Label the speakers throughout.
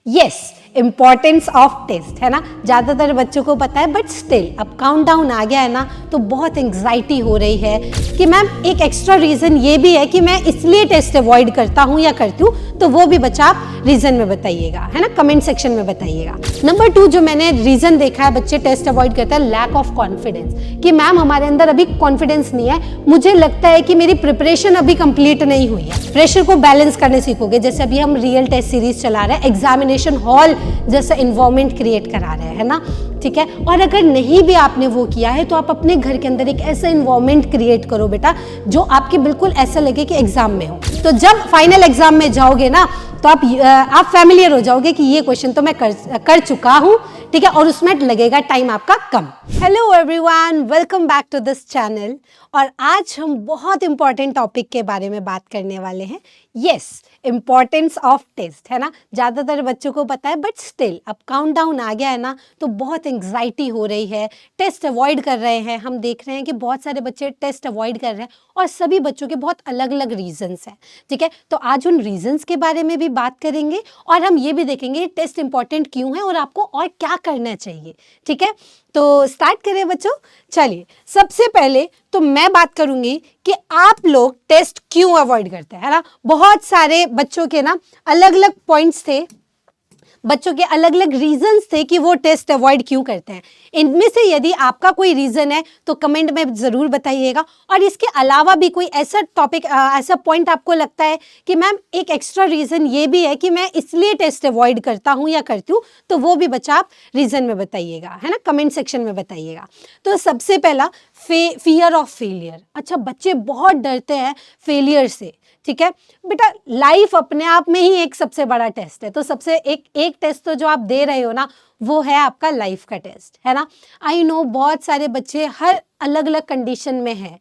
Speaker 1: Yes, importance of test है ना, ज़्यादातर बच्चों को पता है, बट स्टिल अब काउंटडाउन आ गया है ना, तो बहुत एंग्जाइटी हो रही है कि मैम एक एक्स्ट्रा रीज़न ये भी है कि मैं इसलिए टेस्ट अवॉइड करता हूँ या करती हूँ, तो वो भी बच्चा आप रीज़न में बताइएगा, है ना, कमेंट सेक्शन में बताइएगा। नंबर 2 जो मैंने रीज़न देखा है बच्चे टेस्ट अवॉइड करते हैं, लैक ऑफ कॉन्फिडेंस, कि मैम हमारे अंदर अभी कॉन्फिडेंस नहीं है, मुझे लगता है कि मेरी प्रिपरेशन अभी कंप्लीट नहीं हुई है। प्रेशर को बैलेंस करने सीखोगे, जैसे अभी हम रियल टेस्ट सीरीज चला रहे हैं, एग्जामिनेशन हॉल जैसा इन्वायरमेंट क्रिएट करा रहे हैं ना, ठीक है। और अगर नहीं भी आपने वो किया है तो आप अपने घर के अंदर एक ऐसा इन्वायरमेंट क्रिएट करो बेटा जो आपके बिल्कुल ऐसा लगे कि एग्जाम में हो। तो जब फाइनल एग्जाम में जाओगे ना तो आप फैमिलियर हो जाओगे कि ये क्वेश्चन तो मैं कर चुका हूँ, ठीक है, और उसमें लगेगा टाइम आपका कम। Hello everyone, welcome back to this channel. और आज हम बहुत इंपॉर्टेंट टॉपिक के बारे में बात करने वाले हैं। यस, इम्पॉर्टेंस ऑफ टेस्ट, है ना, ज़्यादातर बच्चों को पता है, बट स्टिल अब काउंटडाउन आ गया है ना, तो बहुत एंग्जाइटी हो रही है, टेस्ट अवॉइड कर रहे हैं। हम देख रहे हैं कि बहुत सारे बच्चे टेस्ट अवॉइड कर रहे हैं और सभी बच्चों के बहुत अलग अलग रीजंस हैं, ठीक है। तो आज उन रीजंस के बारे में भी बात करेंगे और हम ये भी देखेंगे टेस्ट इंपॉर्टेंट क्यों है और आपको और क्या करना चाहिए, ठीक है। तो स्टार्ट करें बच्चों। चलिए, सबसे पहले तो मैं बात करूंगी कि आप लोग टेस्ट क्यों अवॉइड करते हैं, है ना। बहुत सारे बच्चों के ना अलग अलग पॉइंट्स थे, बच्चों के अलग अलग रीजंस थे कि वो टेस्ट अवॉइड क्यों करते हैं। इनमें से यदि आपका कोई रीजन है तो कमेंट में ज़रूर बताइएगा। और इसके अलावा भी कोई ऐसा टॉपिक, ऐसा पॉइंट आपको लगता है कि मैम एक एक्स्ट्रा रीज़न ये भी है कि मैं इसलिए टेस्ट अवॉइड करता हूँ या करती हूँ, तो वो भी बच्चा आप रीज़न में बताइएगा, है ना, कमेंट सेक्शन में बताइएगा। तो सबसे पहला फियर ऑफ फेलियर। अच्छा, बच्चे बहुत डरते हैं फेलियर से, ठीक है बेटा। लाइफ अपने आप में ही एक सबसे बड़ा टेस्ट है, तो सबसे एक टेस्ट तो जो आप दे रहे हो ना, वो है आपका लाइफ का टेस्ट, है ना। आई नो बहुत सारे बच्चे हर अलग अलग कंडीशन में है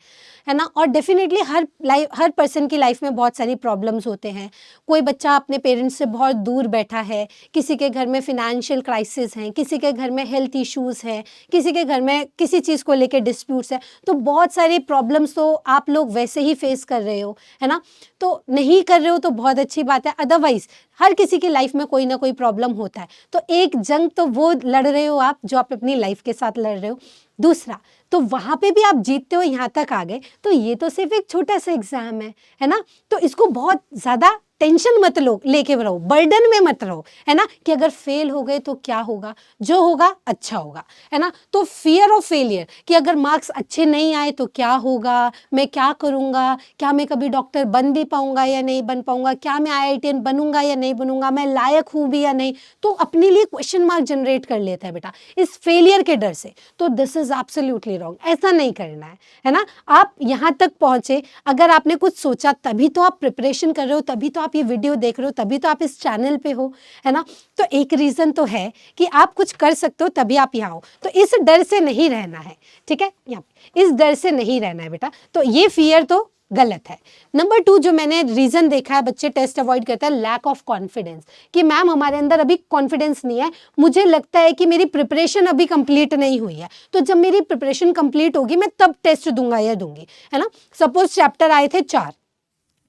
Speaker 1: ना, और डेफिनेटली हर पर्सन की लाइफ में बहुत सारी प्रॉब्लम्स होते हैं। कोई बच्चा अपने पेरेंट्स से बहुत दूर बैठा है, किसी के घर में फिनेंशियल क्राइसिस हैं, किसी के घर में हेल्थ इश्यूज़ हैं, किसी के घर में किसी चीज़ को लेकर डिस्प्यूट्स है। तो बहुत सारी प्रॉब्लम्स तो आप लोग वैसे ही फेस कर रहे हो, है ना। तो नहीं कर रहे हो तो बहुत अच्छी बात है, अदरवाइज हर किसी की लाइफ में कोई ना कोई प्रॉब्लम होता है। तो एक जंग तो वो लड़ रहे हो आप जो आप अपनी लाइफ के साथ लड़ रहे हो। दूसरा, तो वहाँ पे भी आप जीतते हो, यहाँ तक आ गए, तो ये तो सिर्फ एक छोटा सा एग्जाम है ना। तो इसको बहुत ज़्यादा टेंशन मत लो, लेके रहो, बर्डन में मत रहो, है ना, कि अगर फेल हो गए तो क्या होगा, जो होगा अच्छा होगा, है ना। तो फियर ऑफ फेलियर कि अगर मार्क्स अच्छे नहीं आए तो क्या होगा, मैं क्या करूँगा, क्या मैं कभी डॉक्टर बन भी पाऊँगा या नहीं बन पाऊँगा, क्या मैं IITian बनूंगा या नहीं बनूंगा, मैं लायक हूँ भी या नहीं, तो अपने लिए क्वेश्चन मार्क जनरेट कर लेता है बेटा इस फेलियर के डर से। तो दिस इज एब्सोल्युटली रॉन्ग, ऐसा नहीं करना है ना। आप यहाँ तक पहुँचे, अगर आपने कुछ सोचा तभी तो आप प्रिपरेशन कर रहे हो, तभी तो आप ये वीडियो देख रहे हो, तभी तो आप इस चैनल पे हो, है ना। तो एक रीज़न तो है कि आप कुछ कर सकते हो तभी आप यहाँ हो, तो इस डर से नहीं रहना है, ठीक है, यहाँ इस डर से नहीं रहना है बेटा। तो ये फियर तो गलत है। नंबर 2 जो मैंने रीजन देखा है बच्चे टेस्ट अवॉइड करते हैं, लैक ऑफ कॉन्फिडेंस, कि मैम हमारे अंदर अभी कॉन्फिडेंस नहीं है, मुझे लगता है कि मेरी प्रिपरेशन अभी कंप्लीट नहीं हुई है, तो जब मेरी प्रिपरेशन कंप्लीट होगी मैं तब टेस्ट दूंगा या दूंगी, है ना। सपोज चैप्टर आए थे 4,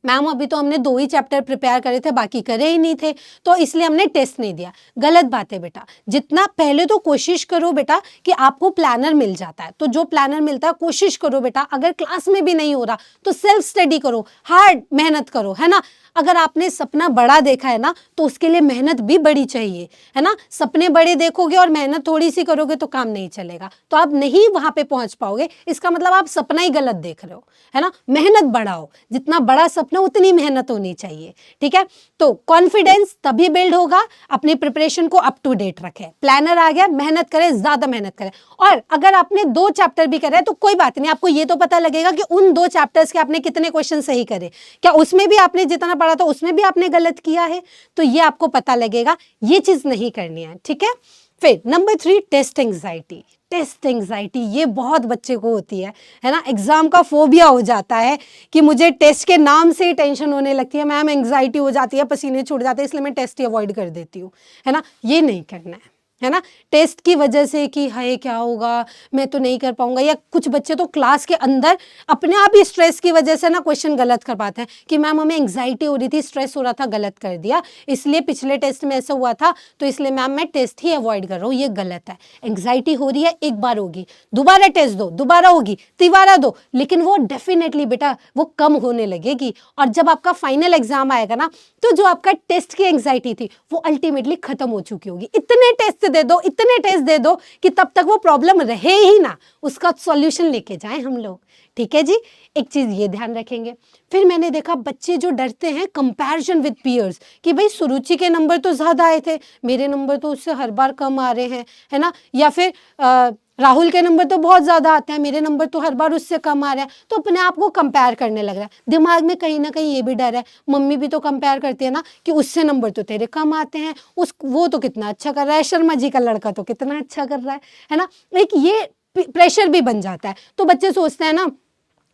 Speaker 1: मैम अभी तो हमने 2 ही चैप्टर प्रिपेयर करे थे, बाकी करे ही नहीं थे, तो इसलिए हमने टेस्ट नहीं दिया। गलत बात है बेटा। जितना पहले तो कोशिश करो बेटा कि आपको प्लानर मिल जाता है, तो जो प्लानर मिलता है कोशिश करो बेटा, अगर क्लास में भी नहीं हो रहा तो सेल्फ स्टडी करो, हार्ड मेहनत करो, है ना। अगर आपने सपना बड़ा देखा है ना तो उसके लिए मेहनत भी बड़ी चाहिए, है ना। सपने बड़े देखोगे और मेहनत थोड़ी सी करोगे तो काम नहीं चलेगा, तो आप नहीं वहां पे पहुंच पाओगे। इसका मतलब आप सपना ही गलत देख रहे हो, है ना। मेहनत बढ़ाओ, जितना बड़ा सपना उतनी मेहनत होनी चाहिए, ठीक है। तो कॉन्फिडेंस तभी बिल्ड होगा, अपनी प्रिपरेशन को अप टू डेट रखें, प्लानर आ गया, मेहनत करें, ज्यादा मेहनत करें। और अगर आपने 2 चैप्टर भी करे तो कोई बात नहीं, आपको ये तो पता लगेगा कि उन 2 चैप्टर्स के आपने कितने क्वेश्चन सही करे, क्या उसमें भी आपने जितना पढ़ा था उसमें भी आपने गलत किया है, तो ये आपको पता लगेगा। ये चीज नहीं करनी है, ठीक है। फिर number 3, test anxiety. Test anxiety ये बहुत बच्चे को होती है ना। एग्जाम का फोबिया हो जाता है कि मुझे टेस्ट के नाम से ही टेंशन होने लगती है, मैम एंग्जाइटी हो जाती है, पसीने छूट जाते हैं, इसलिए मैं टेस्ट ही अवॉइड कर देती हूँ, है ना। ये नहीं करना है, है ना, टेस्ट की वजह से कि हाय क्या होगा, मैं तो नहीं कर पाऊंगा, या कुछ बच्चे तो क्लास के अंदर अपने आप ही स्ट्रेस की वजह से ना क्वेश्चन गलत कर पाते हैं कि मैम हमें एंग्जाइटी हो रही थी, स्ट्रेस हो रहा था, गलत कर दिया, इसलिए पिछले टेस्ट में ऐसा हुआ था तो इसलिए मैम मैं टेस्ट ही अवॉइड कर रहा हूँ। ये गलत है। एंग्जाइटी हो रही है, एक बार होगी, दोबारा टेस्ट दो, दोबारा होगी, तिबारा दो, लेकिन वो डेफिनेटली बेटा वो कम होने लगेगी। और जब आपका फाइनल एग्जाम आएगा ना, तो जो आपका टेस्ट की एंग्जाइटी थी वो अल्टीमेटली खत्म हो चुकी होगी। इतने टेस्ट दे दो, इतने टेस्ट दे दो कि तब तक वो प्रॉब्लम रहे ही ना, उसका सॉल्यूशन लेके जाएं हम लोग। ठीक है जी, एक चीज ये ध्यान रखेंगे। फिर मैंने देखा बच्चे जो डरते हैं कंपैरिजन विद पीयर्स, कि भाई सुरुचि के नंबर तो ज्यादा आए थे, मेरे नंबर तो उससे हर बार कम आ रहे हैं, है ना, या फिर राहुल के नंबर तो बहुत ज्यादा आते हैं, मेरे नंबर तो हर बार उससे कम आ रहे हैं, तो अपने आप को कंपेयर करने लग रहा है। दिमाग में कहीं ना कहीं ये भी डर है, मम्मी भी तो कंपेयर करती है ना कि उससे नंबर तो तेरे कम आते हैं, वो तो कितना अच्छा कर रहा है, शर्मा जी का लड़का तो कितना अच्छा कर रहा है ना। एक ये प्रेशर भी बन जाता है। तो बच्चे सोचते हैं ना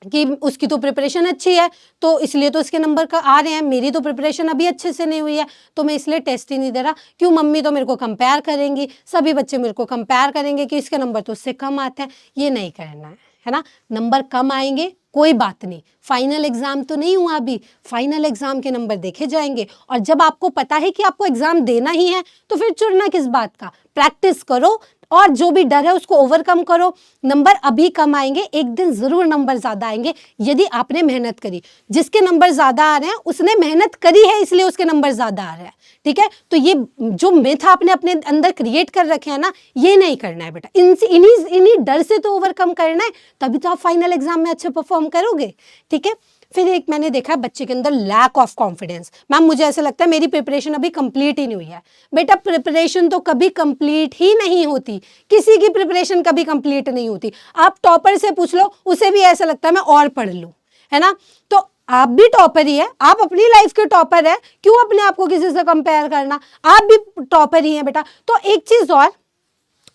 Speaker 1: कि उसकी तो प्रिपरेशन अच्छी है तो इसलिए तो इसके नंबर का आ रहे हैं, मेरी तो प्रिपरेशन अभी अच्छे से नहीं हुई है तो मैं इसलिए टेस्ट ही नहीं दे रहा, क्यों मम्मी तो मेरे को कंपेयर करेंगी, सभी बच्चे मेरे को कंपेयर करेंगे कि इसके नंबर तो उससे कम आते हैं। ये नहीं करना है ना। नंबर कम आएंगे कोई बात नहीं, फाइनल एग्जाम तो नहीं हुआ अभी, फाइनल एग्जाम के नंबर देखे जाएंगे। और जब आपको पता है कि आपको एग्जाम देना ही है तो फिर चुरना किस बात का, प्रैक्टिस करो और जो भी डर है उसको ओवरकम करो। नंबर अभी कम आएंगे, एक दिन जरूर नंबर ज्यादा आएंगे यदि आपने मेहनत करी। जिसके नंबर ज्यादा आ रहे हैं उसने मेहनत करी है इसलिए उसके नंबर ज्यादा आ रहे हैं। ठीक है, तो ये जो मिथ आपने अपने अंदर क्रिएट कर रखे हैं ना, ये नहीं करना है बेटा। इन्हीं डर से तो ओवरकम करना है, तभी तो आप फाइनल एग्जाम में अच्छे परफॉर्म करोगे। ठीक है, फिर एक मैंने देखा है बच्चे के अंदर लैक ऑफ कॉन्फिडेंस। मैम मुझे ऐसा लगता है मेरी प्रिपरेशन अभी कंप्लीट ही नहीं हुई है। बेटा प्रिपरेशन तो कभी कंप्लीट ही नहीं होती, किसी की प्रिपरेशन कभी कंप्लीट नहीं होती। आप टॉपर से पूछ लो, उसे भी ऐसा लगता है मैं और पढ़ लूं, है ना। तो आप भी टॉपर ही है, आप अपनी लाइफ के टॉपर है, क्यों अपने आप को किसी से कंपेयर करना, आप भी टॉपर ही है बेटा। तो एक चीज और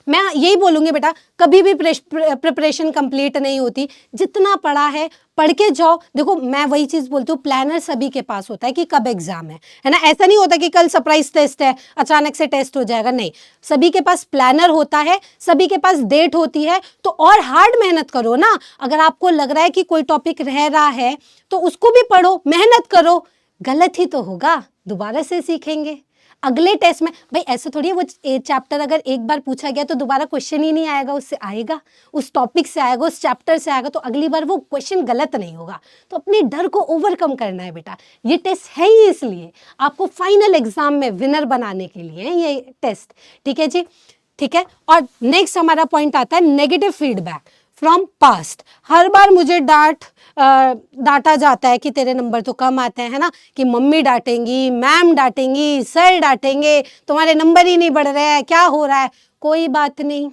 Speaker 1: मैं यही बोलूंगी बेटा, कभी भी प्रिपरेशन कंप्लीट नहीं होती। जितना पढ़ा है पढ़ के जाओ। देखो मैं वही चीज बोलती हूँ, प्लानर सभी के पास होता है कि कब एग्जाम है ना। ऐसा नहीं होता कि कल सरप्राइज टेस्ट है अचानक से टेस्ट हो जाएगा, नहीं, सभी के पास प्लानर होता है, सभी के पास डेट होती है। तो और हार्ड मेहनत करो ना। अगर आपको लग रहा है कि कोई टॉपिक रह रहा है तो उसको भी पढ़ो, मेहनत करो। गलत ही तो होगा, दोबारा से सीखेंगे अगले टेस्ट में। भाई ऐसा थोड़ी है वो चैप्टर अगर एक बार पूछा गया तो दोबारा क्वेश्चन ही नहीं आएगा, उससे आएगा, उस टॉपिक से आएगा, उस चैप्टर से आएगा, तो अगली बार वो क्वेश्चन गलत नहीं होगा। तो अपने डर को ओवरकम करना है बेटा। ये टेस्ट है ही इसलिए, आपको फाइनल एग्जाम में विनर बनाने के लिए है ये टेस्ट। ठीक है जी, ठीक है। और नेक्स्ट हमारा पॉइंट आता है नेगेटिव फीडबैक फ्रॉम पास्ट। हर बार मुझे डांटा जाता है कि तेरे नंबर तो कम आते हैं, है ना, कि मम्मी डांटेंगी, मैम डांटेंगी, सर डांटेंगे, तुम्हारे नंबर ही नहीं बढ़ रहे हैं, क्या हो रहा है। कोई बात नहीं,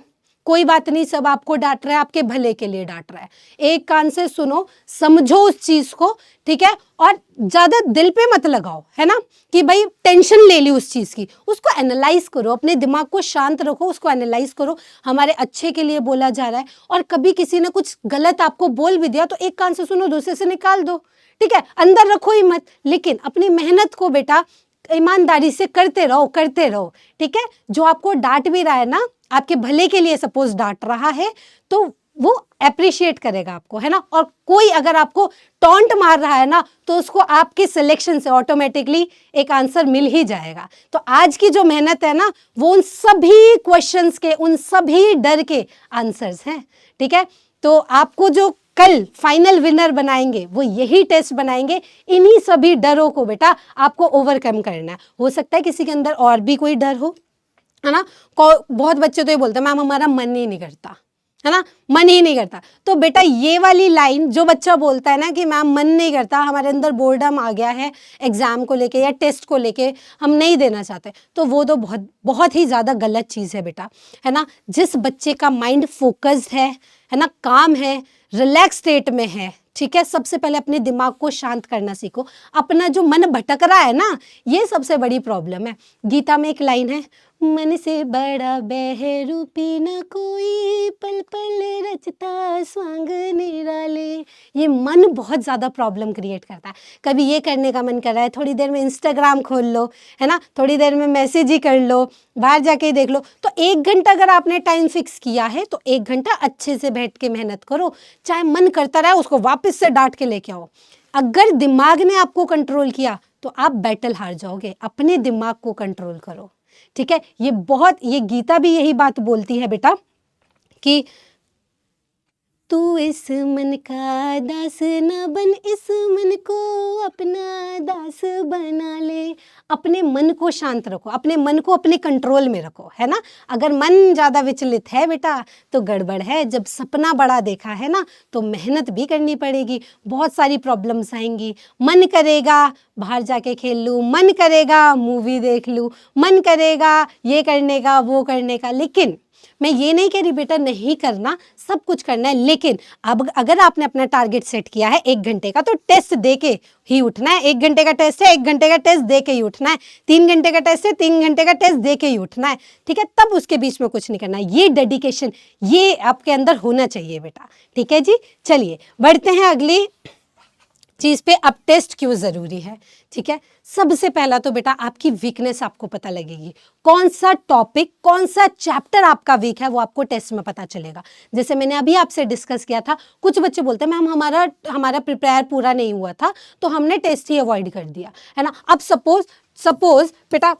Speaker 1: कोई बात नहीं, सब आपको डांट रहा है, आपके भले के लिए डांट रहा है। एक कान से सुनो, समझो उस चीज को, ठीक है, और ज्यादा दिल पे मत लगाओ, है ना, कि भाई टेंशन ले ली उस चीज की। उसको एनालाइज करो, अपने दिमाग को शांत रखो, उसको एनालाइज करो, हमारे अच्छे के लिए बोला जा रहा है। और कभी किसी ने कुछ गलत आपको बोल भी दिया तो एक कान से सुनो, दूसरे से निकाल दो। ठीक है, अंदर रखो ही मत, लेकिन अपनी मेहनत को बेटा ईमानदारी से करते रहो, करते रहो। ठीक है, जो आपको डांट भी रहा है ना, आपके भले के लिए सपोज डांट रहा है, तो वो अप्रिशिएट करेगा आपको, है ना। और कोई अगर आपको टॉन्ट मार रहा है ना, तो उसको आपके सिलेक्शन से ऑटोमेटिकली एक आंसर मिल ही जाएगा। तो आज की जो मेहनत है ना, वो उन सभी क्वेश्चंस के, उन सभी डर के आंसर्स हैं। ठीक है, तो आपको जो कल फाइनल विनर बनाएंगे वो यही टेस्ट बनाएंगे। इन्हीं सभी डरों को बेटा आपको ओवरकम करना है। हो सकता है किसी के अंदर और भी कोई डर हो, है ना। बहुत बच्चे तो ये बोलते हैं मैम हमारा मन ही नहीं करता, है ना, मन ही नहीं करता। तो बेटा ये वाली लाइन जो बच्चा बोलता है ना कि मैम मन नहीं करता, हमारे अंदर बोर्डम आ गया है एग्जाम को लेके या टेस्ट को लेके, हम नहीं देना चाहते, तो वो तो बहुत बहुत ही ज़्यादा गलत चीज़ है बेटा, है ना। जिस बच्चे का माइंड फोकस्ड है ना, काम है, रिलैक्स स्टेट में है, ठीक है, सबसे पहले अपने दिमाग को शांत करना सीखो। अपना जो मन भटक रहा है ना, ये सबसे बड़ी प्रॉब्लम है। गीता में एक लाइन है, मन से बड़ा बहरूपी न कोई, पल पल रचता स्वांग निराले। ये मन बहुत ज़्यादा प्रॉब्लम क्रिएट करता है। कभी ये करने का मन कर रहा है, थोड़ी देर में इंस्टाग्राम खोल लो, है ना, थोड़ी देर में मैसेज ही कर लो, बाहर जाके ही देख लो। तो 1 घंटा अगर आपने टाइम फिक्स किया है तो 1 घंटा अच्छे से बैठ के मेहनत करो, चाहे मन करता रहे उसको वापस से डांट के लेके आओ। अगर दिमाग ने आपको कंट्रोल किया तो आप बैटल हार जाओगे। अपने दिमाग को कंट्रोल करो, ठीक है। ये गीता भी यही बात बोलती है बेटा कि तू इस मन का दास न बन, इस मन को अपना दास बना ले। अपने मन को शांत रखो, अपने मन को अपने कंट्रोल में रखो, है ना। अगर मन ज़्यादा विचलित है बेटा तो गड़बड़ है। जब सपना बड़ा देखा है ना तो मेहनत भी करनी पड़ेगी, बहुत सारी प्रॉब्लम्स आएंगी। मन करेगा बाहर जाके खेल लूँ, मन करेगा मूवी देख लूँ, मन करेगा ये करने का वो करने का। लेकिन मैं ये नहीं कह रही बेटा नहीं करना, सब कुछ करना है। लेकिन अब अगर आपने अपना टारगेट सेट किया है 1 घंटे का तो टेस्ट दे के ही उठना है। 1 घंटे का टेस्ट है, 1 घंटे का टेस्ट दे के ही उठना है। 3 घंटे का टेस्ट है, 3 घंटे का टेस्ट दे के ही उठना है, ठीक है। तब उसके बीच में कुछ नहीं करना। ये डेडिकेशन ये आपके अंदर होना चाहिए बेटा, ठीक है जी। चलिए बढ़ते हैं अगली चीज़ पे। अब टेस्ट क्यों ज़रूरी है, ठीक है। सबसे पहला तो बेटा आपकी वीकनेस आपको पता लगेगी। कौन सा टॉपिक, कौन सा चैप्टर आपका वीक है वो आपको टेस्ट में पता चलेगा। जैसे मैंने अभी आपसे डिस्कस किया था, कुछ बच्चे बोलते हैं मैम हमारा प्रिपेयर पूरा नहीं हुआ था तो हमने टेस्ट ही अवॉइड कर दिया, है ना। अब सपोज बेटा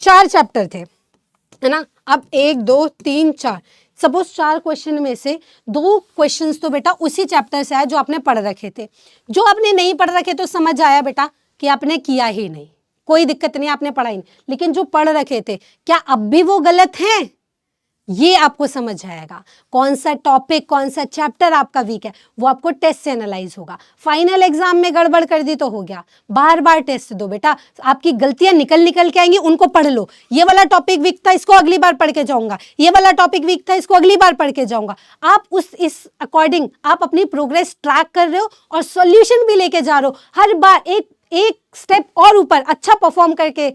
Speaker 1: 4 चैप्टर थे, है ना। अब 1 2 3 4, सपोज 4 क्वेश्चन में से 2 क्वेश्चंस तो बेटा उसी चैप्टर से आए जो आपने पढ़ रखे थे। जो आपने नहीं पढ़ रखे तो समझ आया बेटा कि आपने किया ही नहीं, कोई दिक्कत नहीं, आपने पढ़ा ही नहीं। लेकिन जो पढ़ रखे थे क्या अब भी वो गलत हैं, ये आपको समझ आएगा। कौन सा टॉपिक, कौन सा चैप्टर आपका वीक है वो आपको टेस्ट से एनालाइज होगा। फाइनल एग्जाम में गड़बड़ कर दी तो हो गया, बार बार टेस्ट दो बेटा, आपकी गलतियां निकल के आएंगी, उनको पढ़ लो। ये वाला टॉपिक वीक था, इसको अगली बार पढ़ के जाऊंगा, ये वाला टॉपिक वीक था, इसको अगली बार पढ़ के जाऊंगा। आप इस अकॉर्डिंग आप अपनी प्रोग्रेस ट्रैक कर रहे हो और सॉल्यूशन भी लेके जा रहे हो। हर बार एक स्टेप और ऊपर अच्छा परफॉर्म करके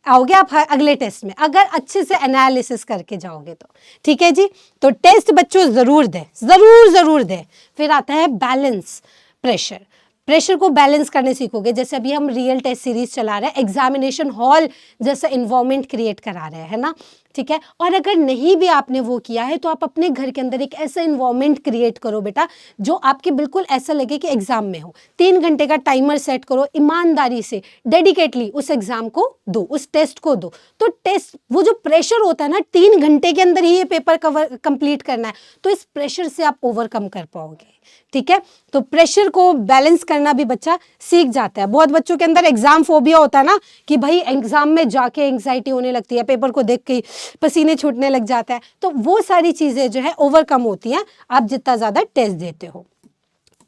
Speaker 1: आओगे आप अगले टेस्ट में, अगर अच्छे से एनालिसिस करके जाओगे तो, ठीक है जी। तो टेस्ट बच्चों जरूर दें, जरूर दें। फिर आता है बैलेंस, प्रेशर को बैलेंस करने सीखोगे। जैसे अभी हम रियल टेस्ट सीरीज चला रहे हैं, एग्जामिनेशन हॉल जैसा इन्वायरमेंट क्रिएट करा रहे हैं ना, ठीक है। और अगर नहीं भी आपने वो किया है तो आप अपने घर के अंदर एक ऐसा इन्वायरमेंट क्रिएट करो बेटा जो आपके बिल्कुल ऐसा लगे कि एग्जाम में हो। 3 घंटे का टाइमर सेट करो, ईमानदारी से डेडिकेटली उस एग्जाम को दो, उस टेस्ट को दो। तो टेस्ट वो जो प्रेशर होता है ना, 3 घंटे के अंदर ही ये पेपर कंप्लीट करना है, तो इस प्रेशर से आप ओवरकम कर पाओगे, ठीक है। तो प्रेशर को बैलेंस करना भी बच्चा सीख जाता है। बहुत बच्चों के अंदर एग्जाम फोबिया होता है ना कि भाई एग्जाम में जाके एंग्जाइटी होने लगती है, पेपर को देख के पसीने छूटने लग जाता है। तो वो सारी चीजें जो है ओवरकम होती हैं आप जितना ज्यादा टेस्ट देते हो।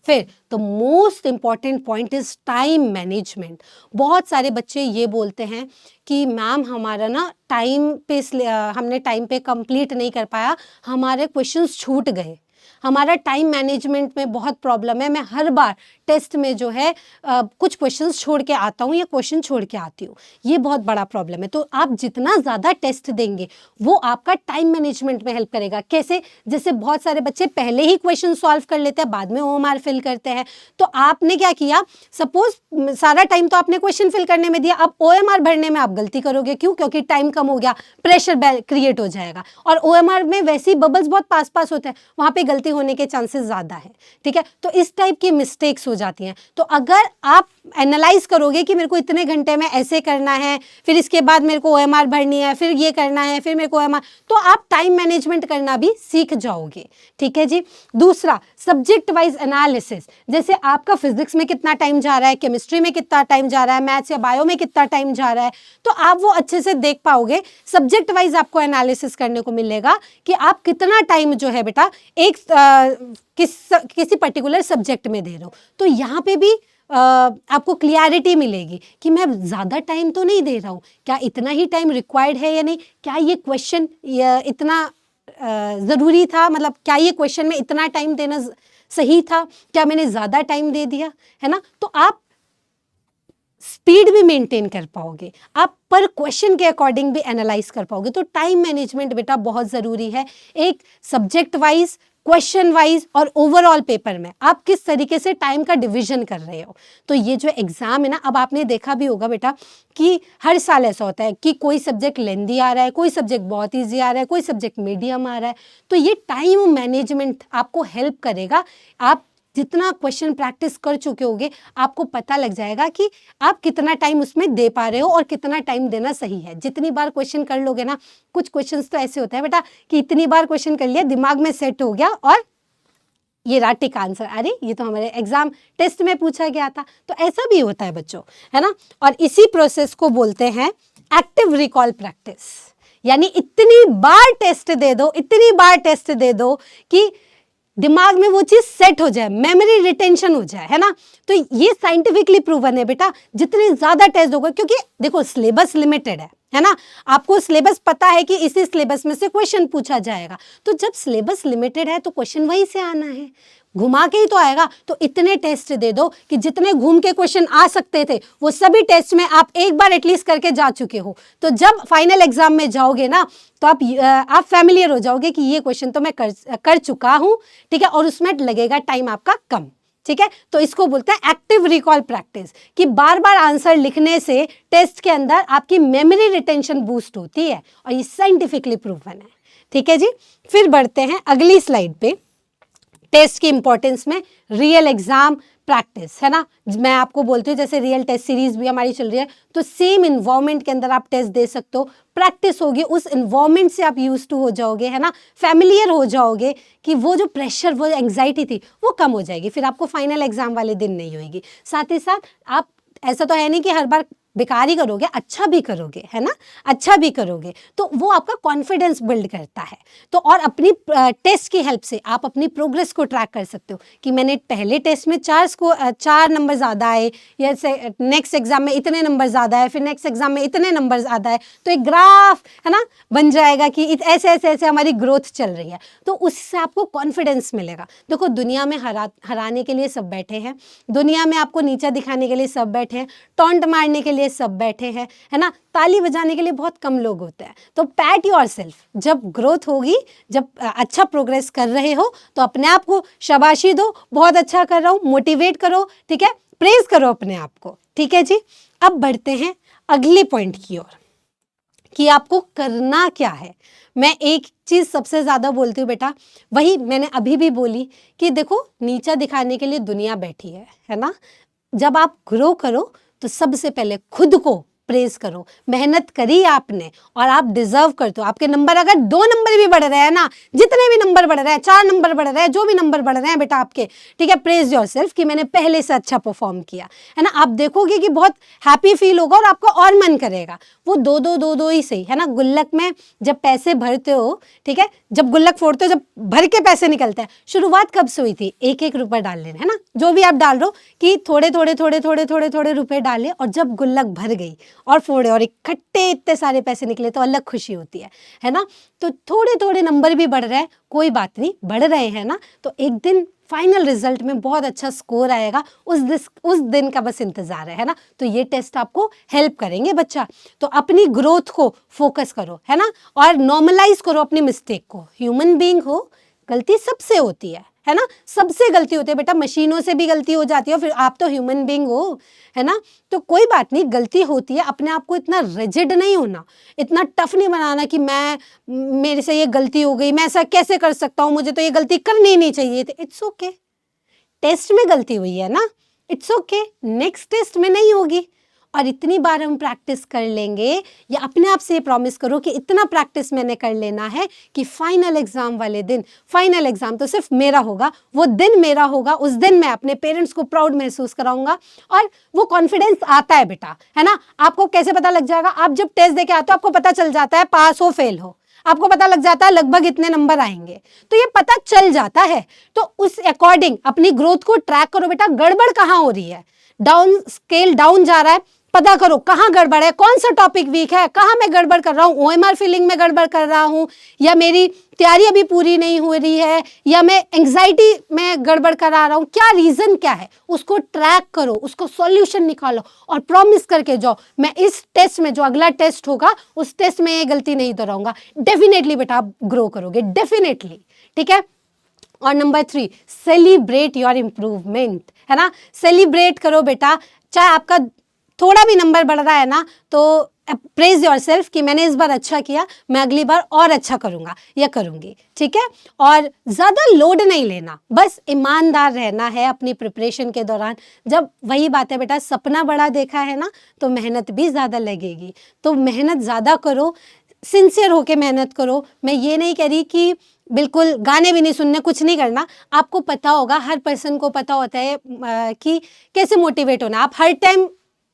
Speaker 1: फिर तो most important point is time management. बहुत सारे बच्चे ये बोलते हैं कि मैम हमारा ना हमने टाइम पे कंप्लीट नहीं कर पाया, हमारे क्वेश्चंस छूट गए, हमारा टाइम मैनेजमेंट में बहुत प्रॉब्लम है, मैं हर बार टेस्ट में जो है कुछ क्वेश्चंस छोड़ के आता हूँ या क्वेश्चन छोड़ के आती हूँ। ये बहुत बड़ा प्रॉब्लम है। तो आप जितना ज़्यादा टेस्ट देंगे वो आपका टाइम मैनेजमेंट में हेल्प करेगा। कैसे? जैसे बहुत सारे बच्चे पहले ही क्वेश्चन सॉल्व कर लेते हैं, बाद में ओएमआर फिल करते हैं। तो आपने क्या किया, सपोज सारा टाइम तो आपने क्वेश्चन फिल करने में दिया, अब ओएमआर भरने में आप गलती करोगे। क्यों? क्योंकि टाइम कम हो गया, प्रेशर क्रिएट हो जाएगा। और ओएमआर में वैसे ही बबल्स बहुत पास होते हैं, वहाँ पे गलती होने के चांसेस ज़्यादा है, ठीक है। तो इस टाइप की मिस्टेक्स हो जाती हैं। तो अगर आप एनालाइज करोगे कि मेरे को इतने घंटे में ऐसे करना है, फिर इसके बाद मेरे को ओएमआर भरनी है, फिर ये करना है, फिर मेरे को ओएमआर, तो आप टाइम मैनेजमेंट करना भी सीख जाओगे, ठीक है जी। दूसरा, सब्जेक्ट वाइज एनालिसिस। जैसे आपका फिजिक्स में कितना टाइम जा रहा है, केमिस्ट्री में कितना टाइम जा रहा है, मैथ्स या बायो में कितना टाइम जा रहा है, तो आप वो अच्छे से देख पाओगे। सब्जेक्ट वाइज आपको एनालिसिस करने को मिलेगा कि आप कितना टाइम जो है बेटा एक किसी पर्टिकुलर सब्जेक्ट में दे रहे हो। तो यहाँ पे भी आपको क्लियरिटी मिलेगी कि मैं ज़्यादा टाइम तो नहीं दे रहा हूँ, क्या इतना ही टाइम रिक्वायर्ड है या नहीं, क्या ये क्वेश्चन इतना ज़रूरी था, मतलब क्या ये क्वेश्चन में इतना टाइम देना सही था, क्या मैंने ज़्यादा टाइम दे दिया, है ना। तो आप स्पीड भी मेंटेन कर पाओगे, आप पर क्वेश्चन के अकॉर्डिंग भी एनालाइज कर पाओगे। तो टाइम मैनेजमेंट बेटा बहुत ज़रूरी है, एक सब्जेक्ट वाइज, क्वेश्चन वाइज और ओवरऑल पेपर में आप किस तरीके से टाइम का डिवीजन कर रहे हो। तो ये जो एग्जाम है ना, अब आपने देखा भी होगा बेटा कि हर साल ऐसा होता है कि कोई सब्जेक्ट लेंदी आ रहा है, कोई सब्जेक्ट बहुत ईजी आ रहा है, कोई सब्जेक्ट मीडियम आ रहा है। तो ये टाइम मैनेजमेंट आपको हेल्प करेगा। आप जितना क्वेश्चन प्रैक्टिस कर चुके होगे, आपको पता लग जाएगा कि आप कितना टाइम उसमें दे पा रहे हो और कितना टाइम देना सही है। जितनी बार क्वेश्चन कर लोगे ना, कुछ क्वेश्चंस तो ऐसे होते हैं बेटा कि इतनी बार क्वेश्चन कर लिया, दिमाग में सेट हो गया और ये रहा टिक आंसर, अरे ये तो हमारे एग्जाम टेस्ट में पूछा गया था। तो ऐसा भी होता है बच्चों, है ना। और इसी प्रोसेस को बोलते हैं एक्टिव रिकॉल प्रैक्टिस, यानी इतनी बार टेस्ट दे दो, इतनी बार टेस्ट दे दो कि दिमाग में वो चीज सेट हो जाए, मेमोरी रिटेंशन हो जाए, है ना। तो ये साइंटिफिकली प्रूवन है बेटा, जितने ज्यादा टेस्ट होगा, क्योंकि देखो सिलेबस लिमिटेड है ना, आपको सिलेबस पता है कि इसी सिलेबस में से क्वेश्चन पूछा जाएगा। तो जब सिलेबस लिमिटेड है तो क्वेश्चन वहीं से आना है, घुमा के ही तो आएगा। तो इतने टेस्ट दे दो कि जितने घूम के क्वेश्चन आ सकते थे वो सभी टेस्ट में आप एक बार एटलीस्ट करके जा चुके हो। तो जब फाइनल एग्जाम में जाओगे ना, तो आप फैमिलियर हो जाओगे कि ये क्वेश्चन तो मैं कर चुका हूँ, ठीक है, और उसमें लगेगा टाइम आपका कम, ठीक है। तो इसको बोलते हैं एक्टिव रिकॉल प्रैक्टिस, कि बार बार आंसर लिखने से टेस्ट के अंदर आपकी मेमोरी रिटेंशन बूस्ट होती है, और ये साइंटिफिकली प्रूवन है, ठीक है जी। फिर बढ़ते हैं अगली स्लाइड पे, टेस्ट की इंपॉर्टेंस में रियल एग्जाम प्रैक्टिस, है ना। मैं आपको बोलती हूँ जैसे रियल टेस्ट सीरीज भी हमारी चल रही है, तो सेम इन्वायरमेंट के अंदर आप टेस्ट दे सकते हो, प्रैक्टिस होगी, उस इन्वायरमेंट से आप यूज टू हो जाओगे, है ना, फैमिलियर हो जाओगे कि वो जो प्रेशर, वो एंग्जाइटी थी वो कम हो जाएगी, फिर आपको फाइनल एग्जाम वाले दिन नहीं होगी। साथ ही साथ आप, ऐसा तो है नहीं कि हर बार बेकार ही करोगे, अच्छा भी करोगे, है ना, अच्छा भी करोगे, तो वो आपका कॉन्फिडेंस बिल्ड करता है। तो और अपनी टेस्ट की हेल्प से आप अपनी प्रोग्रेस को ट्रैक कर सकते हो कि मैंने पहले टेस्ट में 4 नंबर ज़्यादा आए, या नेक्स्ट एग्जाम में इतने नंबर ज़्यादा है, फिर नेक्स्ट एग्जाम में इतने नंबर ज़्यादा है। तो एक ग्राफ, है ना, बन जाएगा कि ऐसे ऐसे ऐसे हमारी ग्रोथ चल रही है, तो उससे आपको कॉन्फिडेंस मिलेगा। देखो दुनिया में हराने के लिए सब बैठे हैं, दुनिया में आपको नीचा दिखाने के लिए सब बैठे हैं, टॉन्ट मारने के लिए सब बैठे हैं, है ना, ताली बजाने के लिए बहुत कम लोग होते हैं। तो पैट योरसेल्फ, जब ग्रोथ होगी, जब अच्छा प्रोग्रेस कर रहे हो, तो अपने आप को शाबाशी दो, बहुत अच्छा कर रहा हूँ, मोटिवेट करो, ठीक है, प्रेज करो अपने आप को, ठीक है जी। अब बढ़ते हैं अगले पॉइंट की ओर कि आपको करना क्या है। मैं एक चीज़ सबसे ज़्यादा बोलती हूँ बेटा, वही मैंने अभी भी बोली कि देखो नीचा दिखाने के लिए दुनिया बैठी है ना। जब आप ग्रो करो तो सबसे पहले खुद को प्रेज करो, मेहनत करी आपने और आप डिजर्व करते हो। आपके नंबर अगर 2 नंबर भी बढ़ रहे हैं ना, जितने भी नंबर बढ़ रहे हैं, 4 नंबर बढ़ रहे हैं, जो भी नंबर बढ़ रहे हैं बेटा आपके, ठीक है, प्रेज योरसेल्फ कि मैंने पहले से अच्छा परफॉर्म किया, है ना। आप देखोगे कि बहुत हैप्पी फील होगा और आपको और मन करेगा। वो दो ही सही, है ना। गुल्लक में जब पैसे भरते हो, ठीक है, जब गुल्लक फोड़ते हो, जब भर के पैसे निकलते हैं, शुरुआत कब से हुई थी? 1-1 रुपये डाल लेना, है ना, जो भी आप डाल रहे हो कि थोड़े रुपए डाले, और जब गुल्लक भर गई और फोड़े और इकट्ठे इतने सारे पैसे निकले तो अलग खुशी होती है ना। तो थोड़े नंबर भी बढ़ रहे हैं, कोई बात नहीं, बढ़ रहे हैं ना, तो एक दिन फाइनल रिजल्ट में बहुत अच्छा स्कोर आएगा, उस दिन का बस इंतजार है ना। तो ये टेस्ट आपको हेल्प करेंगे बच्चा। तो अपनी ग्रोथ को फोकस करो, है ना, और नॉर्मलाइज करो अपनी मिस्टेक को। ह्यूमन बीइंग हो, गलती सबसे होती है ना, सबसे गलती होती है बेटा, मशीनों से भी गलती हो जाती है, फिर आप तो ह्यूमन बीइंग हो, है ना। तो कोई बात नहीं, गलती होती है, अपने आप को इतना रिजिड नहीं होना, इतना टफ नहीं बनाना कि मेरे से ये गलती हो गई, मैं ऐसा कैसे कर सकता हूँ, मुझे तो ये गलती करनी ही नहीं चाहिए थी। इट्स ओके, टेस्ट में गलती हुई है ना, इट्स ओके, नेक्स्ट टेस्ट में नहीं होगी। और इतनी बार हम प्रैक्टिस कर लेंगे, या अपने आप से प्रॉमिस करो कि इतना प्रैक्टिस मैंने कर लेना है कि फाइनल एग्जाम वाले दिन, फाइनल एग्जाम तो सिर्फ मेरा होगा, वो दिन मेरा होगा, उस दिन मैं अपने पेरेंट्स को प्राउड महसूस कराऊंगा। और वो कॉन्फिडेंस आता है बेटा, है ना। आपको कैसे पता लग जाएगा? आप जब टेस्ट देके आते हो आपको पता चल जाता है पास हो फेल हो, आपको पता लग जाता है लगभग इतने नंबर आएंगे, तो ये पता चल जाता है। तो उस अकॉर्डिंग अपनी ग्रोथ को ट्रैक करो बेटा, गड़बड़ कहाँ हो रही है, डाउन स्केल डाउन जा रहा है, पता करो कहाँ गड़बड़ है, कौन सा टॉपिक वीक है, कहाँ मैं गड़बड़ कर रहा हूँ, ओएमआर फिलिंग में गड़बड़ कर रहा हूँ, या मेरी तैयारी अभी पूरी नहीं हो रही है, या मैं एंग्जाइटी में गड़बड़ करा रहा हूँ, क्या रीजन क्या है, उसको ट्रैक करो, उसको सॉल्यूशन निकालो और प्रॉमिस करके जाओ मैं इस टेस्ट में, जो अगला टेस्ट होगा उस टेस्ट में ये गलती नहीं दोहराऊंगा। डेफिनेटली बेटा आप ग्रो करोगे, डेफिनेटली। ठीक है। और नंबर 3, सेलिब्रेट योर इम्प्रूवमेंट, है ना। सेलिब्रेट करो बेटा, चाहे आपका थोड़ा भी नंबर बढ़ रहा है ना, तो प्रेज योर सेल्फ कि मैंने इस बार अच्छा किया, मैं अगली बार और अच्छा करूंगा या करूंगी। ठीक है। और ज़्यादा लोड नहीं लेना, बस ईमानदार रहना है अपनी प्रिपरेशन के दौरान। जब वही बात है बेटा, सपना बड़ा देखा है ना, तो मेहनत भी ज़्यादा लगेगी, तो मेहनत ज़्यादा करो, सिंसियर होके मेहनत करो। मैं ये नहीं कह रही कि बिल्कुल गाने भी नहीं सुनने, कुछ नहीं करना। आपको पता होगा, हर पर्सन को पता होता है कि कैसे मोटिवेट होना। आप हर टाइम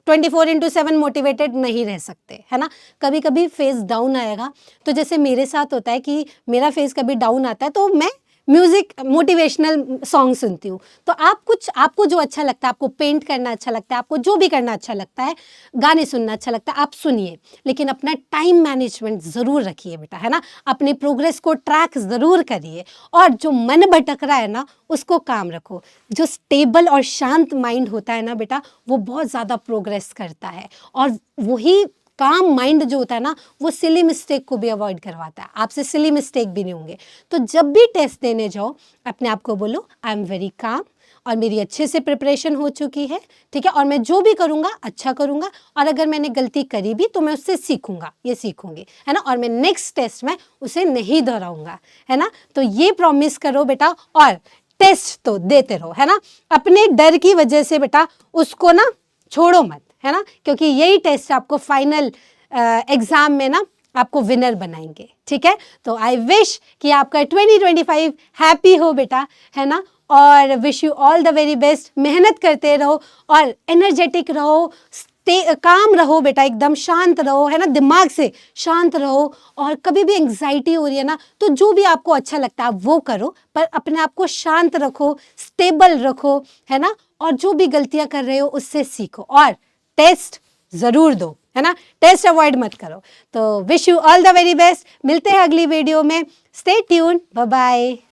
Speaker 1: 24/7 मोटिवेटेड नहीं रह सकते, है ना। कभी कभी फेज डाउन आएगा, तो जैसे मेरे साथ होता है कि मेरा फेज कभी डाउन आता है तो मैं म्यूजिक मोटिवेशनल सॉन्ग सुनती हूँ। तो आपको जो अच्छा लगता है, आपको पेंट करना अच्छा लगता है, आपको जो भी करना अच्छा लगता है, गाने सुनना अच्छा लगता है, आप सुनिए, लेकिन अपना टाइम मैनेजमेंट ज़रूर रखिए बेटा, है ना। अपनी प्रोग्रेस को ट्रैक ज़रूर करिए, और जो मन भटक रहा है ना उसको काम रखो। जो स्टेबल और शांत माइंड होता है ना बेटा, वो बहुत ज़्यादा प्रोग्रेस करता है, और वही काम माइंड जो होता है ना, वो सिली मिस्टेक को भी अवॉइड करवाता है। आपसे सिली मिस्टेक भी नहीं होंगे। तो जब भी टेस्ट देने जाओ, अपने आप को बोलो आई एम वेरी काम, और मेरी अच्छे से प्रिपरेशन हो चुकी है। ठीक है। और मैं जो भी करूँगा अच्छा करूँगा, और अगर मैंने गलती करी भी तो मैं उससे सीखूंगा, ये सीखूंगी, है ना। और मैं नेक्स्ट टेस्ट में उसे नहीं दोहराऊंगा, है ना। तो ये प्रॉमिस करो बेटा, और टेस्ट तो देते रहो, है ना। अपने डर की वजह से बेटा उसको ना छोड़ो मत, है ना, क्योंकि यही टेस्ट आपको फाइनल एग्जाम में ना आपको विनर बनाएंगे। ठीक है। तो आई विश कि आपका 2025 हैप्पी हो बेटा, है ना। और wish you all the very best. मेहनत करते रहो और एनर्जेटिक रहो, काम रहो बेटा, एकदम शांत रहो, है ना, दिमाग से शांत रहो। और कभी भी एंग्जाइटी हो रही है ना, तो जो भी आपको अच्छा लगता है आप वो करो, पर अपने आप को शांत रखो, स्टेबल रखो, है ना। और जो भी गलतियां कर रहे हो उससे सीखो, और टेस्ट ज़रूर दो, है ना। टेस्ट अवॉइड मत करो। तो wish you all the very best. मिलते हैं अगली वीडियो में। Stay tuned, bye bye.